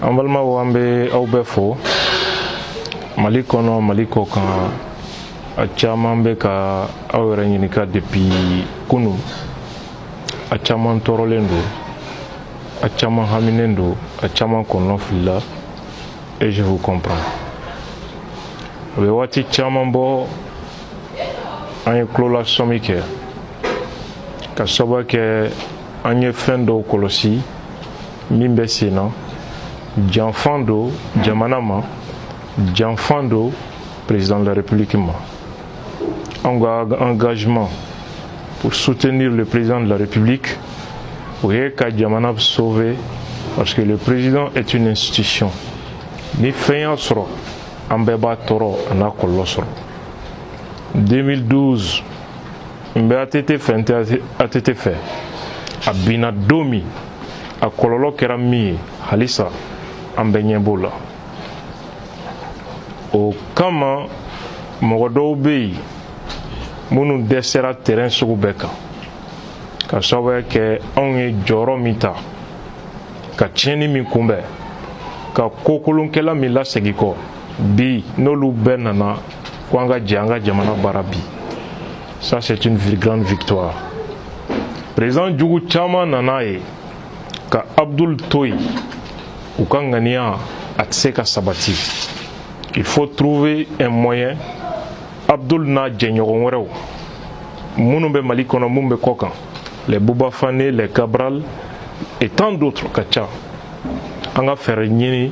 An balimaw an bɛ aw bɛɛ fo Mali kɔnɔ Mali kɔ kan a caman bɛ ka aw yɛrɛ ɲininka depuis kunu a caman tɔɔrɔlen don a caman haminen don a caman kɔnɔ filila et je vous comprends o bɛ waati caman bɔ an ye kulola sɔmi kɛ ka sababu kɛ an ye fɛn dɔw kɔlɔsi min bɛ sen na janfan do jamana ma janfan do président de la République ma an ka engagement pour soutenir le président de la République o ye ka jamana sauver parce que le président est une institution ni fɛn y'a sɔrɔ an bɛɛ b'a tɔɔrɔ a n'a kɔlɔlɔ sɔrɔ 2012 n bɛ ATT fɛ n tɛ ATT fɛ a binna don min a kɔlɔlɔ kɛra min ye halisa an bɛ ɲɛ b'o la o kama mɔgɔ dɔw bɛ yen minnu dɛsɛra terrain sugu bɛɛ kan ka sababuya kɛ anw ye jɔyɔrɔ min ta ka tiɲɛni min kunbɛn ka kokolonkɛla min lasegin kɔ bi n'olu bɛɛ nana ko an ka jɛ an ka jamana baara bi ça c'est une grande victoire président jugu caman nana ye ka Abdul to yen u ka ŋaniya a tɛ se ka sabati il faut trouver un moyen Abdul n'a jɛɲɔgɔn wɛrɛw minnu bɛ Mali kɔnɔ minnu bɛ kɔ kan les Bouba Fane les Cabral et tant d'autres ka ca an ka fɛɛrɛ ɲini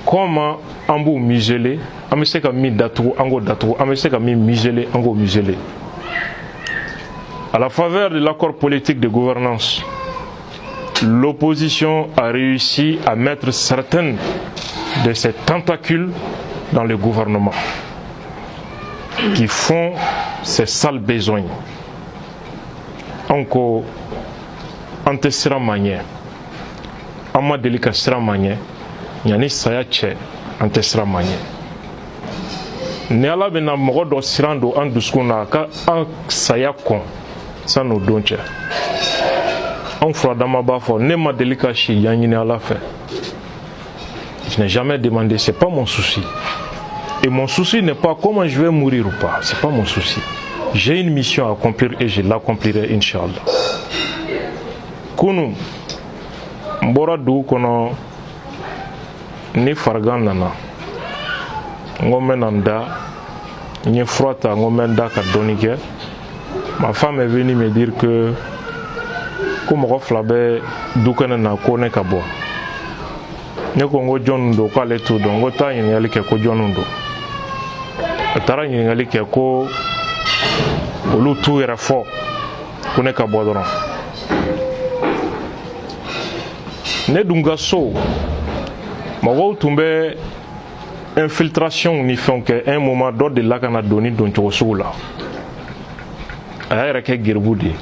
comment an b'u museler an bɛ se ka min datugu an k'o datugu an bɛ se ka min museler an k'o museler à la faveur de l'accord politique de gouvernance l'opposition a réussi à mettre certaines de ses tentacules dans le gouvernement qui font ses sales besoins. Encore, an tɛ siran ma ɲɛ an ma deli ka siran ma ɲɛ yanni saya cɛ an tɛ siran ma ɲɛ ni Ala bɛna mɔgɔ dɔ siran don an dusukun na a ka an saya kɔn san'o don cɛ an furadama b'a fɔ ne ma deli ka si yan ɲini Ala fɛ je n'ai jamais demandé, c'est pas mon souci et mon souci n'est pas comment je vais mourir ou pas, c'est pas mon souci. J'ai une mission à accomplir et je l'accomplirai Inch'Allah. Kunu n bɔra dugu kɔnɔ ni farigan nana n ko n bɛna n da n ye fura ta n ko n bɛ n da ka dɔɔni kɛ ma femme est venue me dire que ko mɔgɔ fila bɛ dukɛnɛ na ko ne ka bɔ ne ko n ko jɔnni don k'ale t'o dɔn n ko taa ɲininkali kɛ ko jɔnni don a taara ɲininkali kɛ ko olu t'u yɛrɛ fɔ ko ne ka bɔ dɔrɔn ne dun ka so mɔgɔw tun bɛ infiltration ni fɛnw kɛ un moment dɔ delila ka na doni doncogo sugu la a y'a yɛrɛ kɛ geribu de ye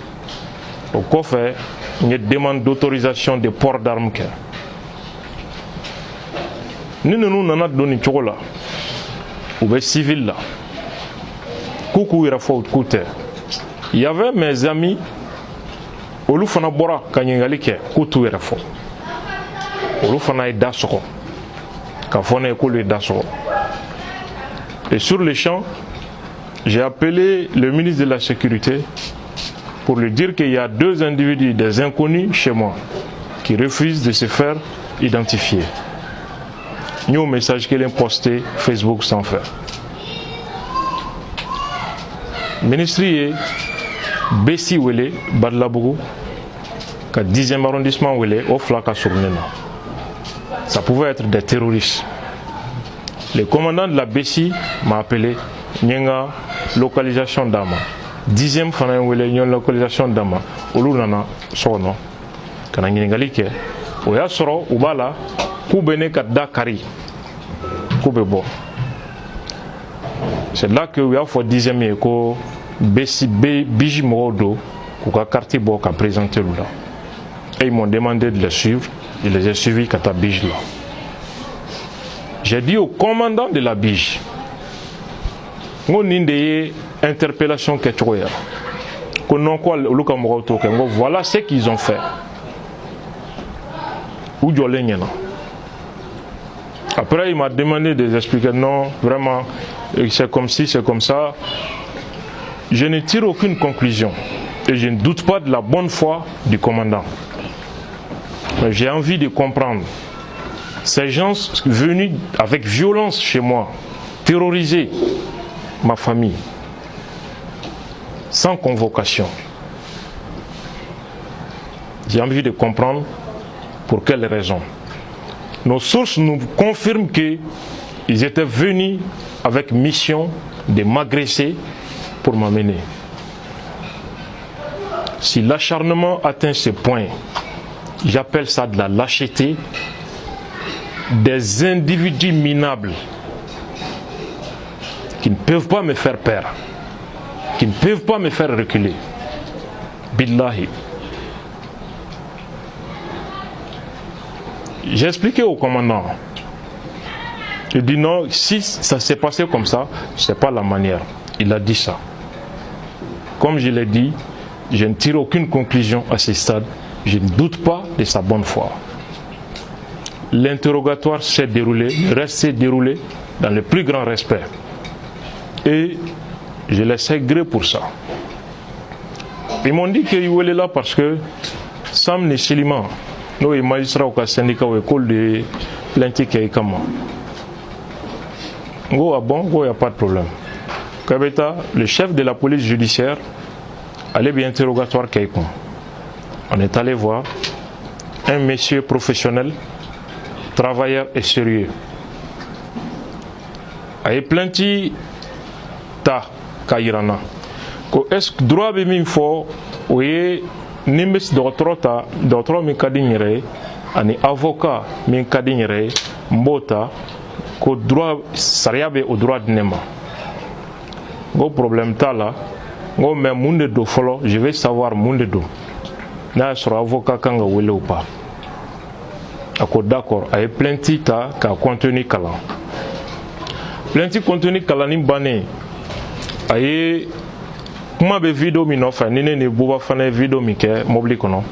o kɔfɛ n ye demande d'autorisation de port d'armes kɛ ni ninnu nana don nin cogo la u bɛ civil la k'u k'u yɛrɛ fɔ k'u tɛ il y avait mes amis olu fana bɔra ka ɲininkali kɛ k'u t'u yɛrɛ fɔ olu fana ye da sɔgɔ k'a fɔ ne ye k'olu ye da sɔgɔ et sur le champ j'ai appelé le ministre de la sécurité pour lui dire qu'il y a deux individus, des inconnus chez moi, qui refusent de se faire identifier. Nous, au message qu'il a posté Facebook sans faire. Ministre Bessi Wele, Badlabougou, ka 10e arrondissement Wele, au Flaka Sournena. Ça pouvait être des terroristes. Le commandant de la Bessi m'a appelé, Nyenga, localisation d'Ama. 10e fana Wele, Nyon localisation d'Ama. Olu nana, sono. Kana ɲininkali kɛ o y'a sɔrɔ u b'a la k'u bɛ ne ka da kari k'u bɛ bɔ c'est là que u y'a fɔ 10e ye ko biji mɔgɔw don k'u ka carte bɔ ka présenter olu la et ils m'ont demandé de les suivre. Je les ai suivis ka taa bige la. J'ai dit au commandant de la bige ngo nin de ye interpellation kɛcogo ya ko non ko olu ka mɔgɔw t'o kɛ ngo voilà ce qu'ils ont fait. ou Djolenyana. Après, il m'a demandé des explications. Non, vraiment, c'est comme ci, c'est comme ça. Je ne tire aucune conclusion. Et je ne doute pas de la bonne foi du commandant. Mais j'ai envie de comprendre. Ces gens venus avec violence chez moi, terroriser ma famille, sans convocation. J'ai envie de comprendre pour quelles raisons. Nos sources nous confirment qu'ils étaient venus avec mission de m'agresser pour m'amener. Si l'acharnement atteint ce point, j'appelle ça de la lâcheté des individus minables qui ne peuvent pas me faire peur, qui ne peuvent pas me faire reculer. Billahi. J'ai expliqué au commandant. Je dis non, si ça s'est passé comme ça, ce n'est pas la manière. Il a dit ça. Comme je l'ai dit, je ne tire aucune conclusion à ce stade. Je ne doute pas de sa bonne foi. L'interrogatoire s'est déroulé, reste déroulé dans le plus grand respect. Et je les ai gré pour ça. Ils m'ont dit qu'ils voulaient là parce que Sam Nessilima, nous, les magistrats au syndicat ou école de plainte qui est comme moi. Go à bon, go, il n'y a pas de problème. Kabeta, le chef de la police judiciaire, allait bien interrogatoire Kaikon. On est allé voir un monsieur professionnel, travailleur et sérieux. Aye planti ta Kairana. Est-ce que droit de m'info, oui, nimbes d'autres mi kadinere, ani avocat mi kadinere, mbota, que droit sariabe au droit de nema. Go problème ta là, go mais monde do follow, je vais savoir monde do. Na sera avocat kanga wele ou pas. Ako d'accord, aye plainti ta ka contenu kala. Plainti contenu kala ni bané. Aye kuma be vidéo mi no fa nene ne buba fane vidéo mi ke mobili kono.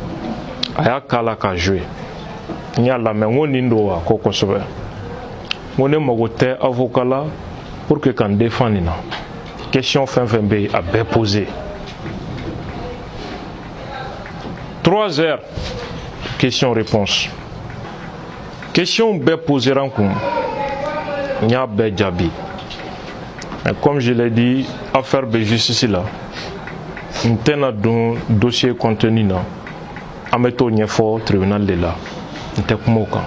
Aya kala ka jouer. Nya la me ngoni ndo wa koko sobe. Ngone mogote avocat là pour que kan défendre na. Question fin be a be poser. 3 heures, question-réponse. Question be posée rencontre. Nya be jabi. Comme je l'ai dit, affaire de justice là. Nous tenons dans dossier contenu là. Ameto nyefo tribunal de là. Ntekmoka.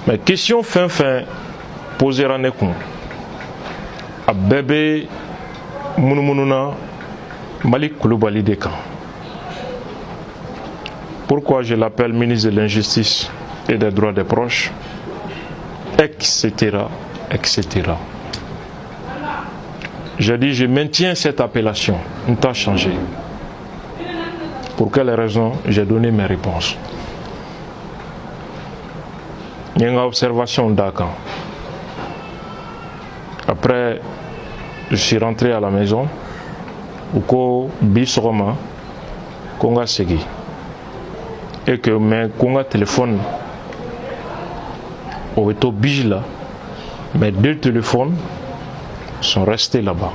Mais question fin posée rencontre. A bébé Mounouna Malik Koulibaly de Camp. Pourquoi je l'appelle ministre de l'Injustice et des droits des proches, etc., etc. J'ai dit, je maintiens cette appellation. On t'a changé. Pour quelles raisons? J'ai donné mes réponses. Il y a une observation d'accord. Après, je suis rentré à la maison. Uko Bisroma, Konga Segi. Et que mes Konga téléphone au été bige là, mes 2 téléphones sont restés là-bas.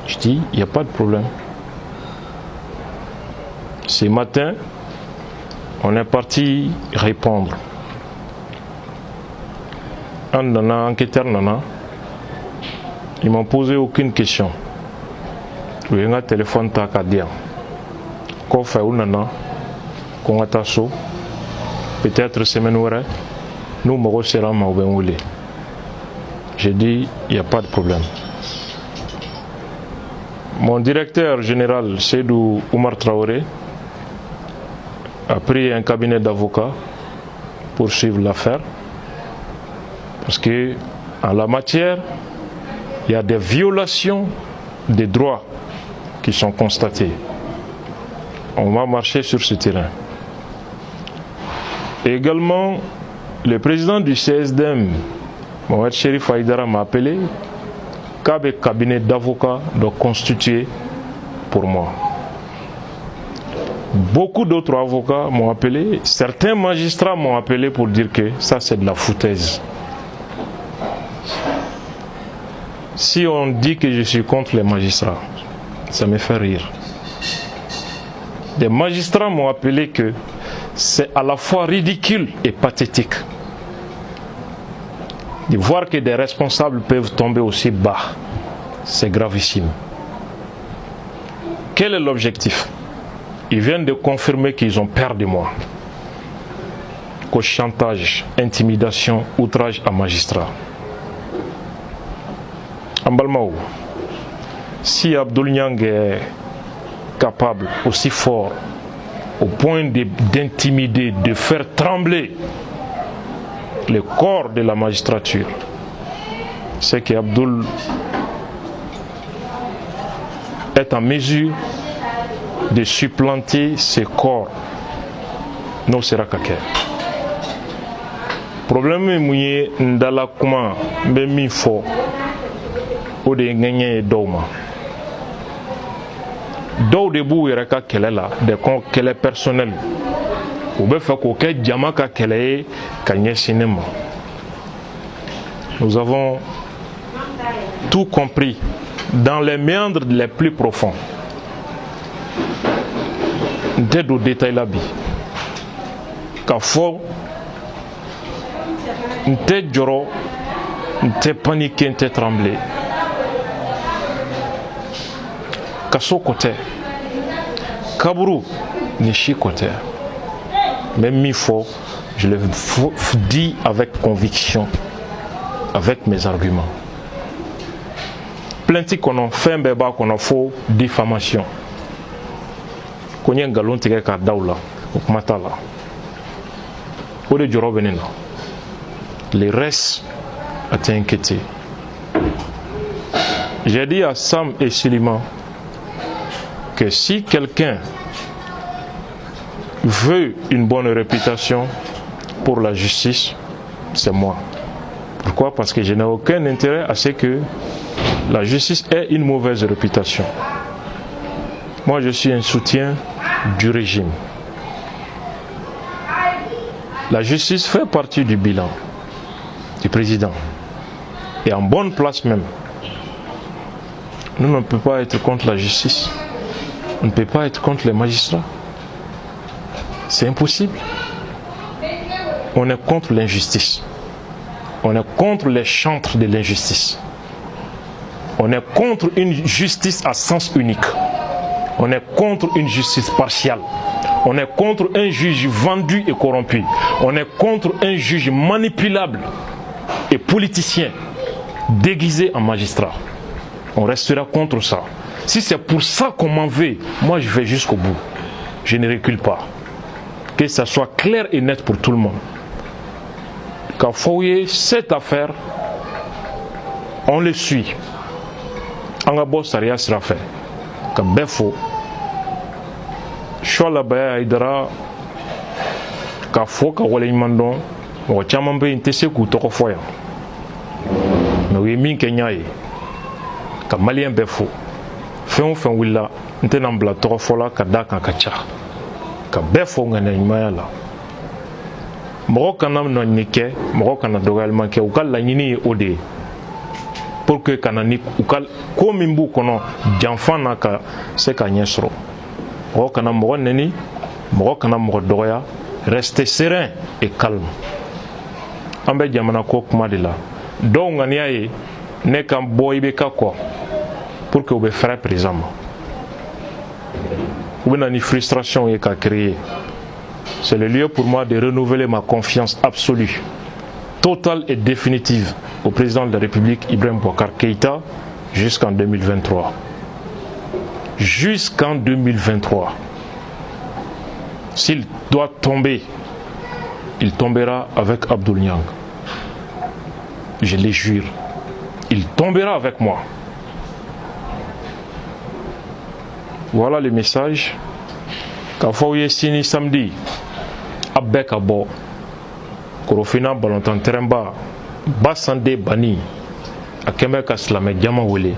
Je dis, il n'y a pas de problème. Ce matin, on est parti répondre. Un enquêteur nana, ils m'ont posé aucune question. Il y a un téléphone takadia. Qu'on fait ou nana, qu'on a tasso, peut-être semaine ou nous me resserrons au benwoulé. J'ai dit, il n'y a pas de problème. Mon directeur général, Seydou Oumar Traoré, a pris un cabinet d'avocats pour suivre l'affaire. Parce que, en la matière, il y a des violations des droits qui sont constatées. On va marcher sur ce terrain. Et également, le président du CSDM, Mohamed Cherif Haïdara, m'a appelé qu'un cabinet d'avocats doit constituer pour moi. Beaucoup d'autres avocats m'ont appelé, certains magistrats m'ont appelé pour dire que ça c'est de la foutaise. Si on dit que je suis contre les magistrats, ça me fait rire. Des magistrats m'ont appelé que c'est à la fois ridicule et pathétique de voir que des responsables peuvent tomber aussi bas. C'est gravissime. Quel est l'objectif? Ils viennent de confirmer qu'ils ont peur de moi. Qu'au chantage, intimidation, outrage à magistrat. Ambalmao, si Abdoul Niang est capable, aussi fort, au point d'intimider, de faire trembler le corps de la magistrature, c'est qu'Abdoul est en mesure de supplanter ce corps. Non, sera kake. Problème est mouillé ndala kuma mbemi fo o de nganye doma. Dɔw de b'u yɛrɛ ka kɛlɛ la des kɛlɛ personnel u bɛ fɛ k'o kɛ jama ka kɛlɛ ye ka ɲɛsin ne ma. Nous avons tout compris dans les méandres les plus profonds. N tɛ don détail la bi k'a fɔ n tɛ jɔrɔ n tɛ paniquer n tɛ trembler. Kaso côté, Kabourou, Nishi côté. Même mi fort, je le dis avec conviction, avec mes arguments. Plainte qu'on a fait un béba qu'on a faux diffamation. Qu'on y a un galon tiré par Daoula, ou Matala. Ou de Djoro Benina. Les restes a été inquiétés. J'ai dit à Sam et Suleiman que si quelqu'un veut une bonne réputation pour la justice, c'est moi. Pourquoi? Parce que je n'ai aucun intérêt à ce que la justice ait une mauvaise réputation. Moi, je suis un soutien du régime. La justice fait partie du bilan du président. Et en bonne place même. Nous ne pouvons pas être contre la justice. On ne peut pas être contre les magistrats. C'est impossible. On est contre l'injustice. On est contre les chantres de l'injustice. On est contre une justice à sens unique. On est contre une justice partiale. On est contre un juge vendu et corrompu. On est contre un juge manipulable et politicien déguisé en magistrat. On restera contre ça. Si c'est pour ça qu'on m'en veut, moi je vais jusqu'au bout. Je ne recule pas. Que ça soit clair et net pour tout le monde. Quand fouiller cette affaire, on le suit. Angabo Saria sera fait. Quand Befo, Chola Baya Idara, quand Foka Wale Mandon, ou Chamambe Intese Koutoko Foya. Mais oui, Min Kenyaye, quand Malien Befo. Fɛn willa n tɛna n bila tɔgɔ fɔ la ka da kan ka ca ka bɛɛ fɔ ŋaniya ɲumanya la mɔgɔ kana nɔɲini kɛ mɔgɔ kana dɔgɔyalima kɛ u ka laɲini ye o de ye pour que kana ni u ka ko min b'u kɔnɔ janfa na ka se ka ɲɛ sɔrɔ mɔgɔ kana mɔgɔ nɛni mɔgɔ kana mɔgɔ dɔgɔya rester serein et calme an bɛ jamana ko kuma de la dɔw ŋaniya ye ne kan bɔ i bɛ ka kɔ pour que vous fassiez présentement. Vous avez une frustration qui a créé. C'est le lieu pour moi de renouveler ma confiance absolue, totale et définitive au président de la République Ibrahim Boubacar Keïta jusqu'en 2023. Jusqu'en 2023. S'il doit tomber, il tombera avec Abdoul Niang. Je les jure. Il tombera avec moi. Voilà le message. Quand vous sini samedi, Abek Abo, Korofina Balontan Teremba, Bassande Bani, Akemeka Slame Djamawele,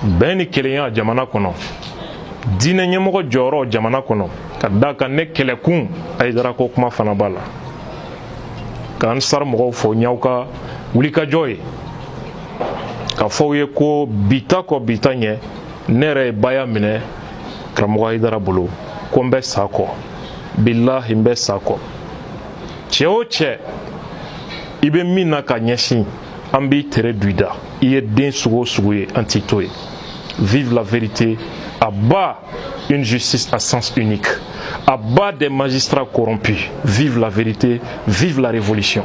Beni Keleya Djamana Kono, diinɛ ɲɛmɔgɔ jɔyɔrɔ jamana kɔnɔ ka da kan ne kɛlɛkun Hayidara ko kuma fana b'a la k'an sara mɔgɔw fɔ ɲaw ka wulikajɔ ye ka fɔ ye ko bita kɔ bita ɲɛ ne yɛrɛ ye baya minɛ karamɔgɔ Hayidara bolo ko n bɛ sa kɔ bilahi n bɛ sa kɔ cɛ o cɛ i bɛ min na ka ɲɛsin an b'i tere du i da i ye den sugu o sugu ye an t'i to ye vive la vérité à bas une justice à sens unique à bas des magistrats corrompus vive la vérité vive la révolution.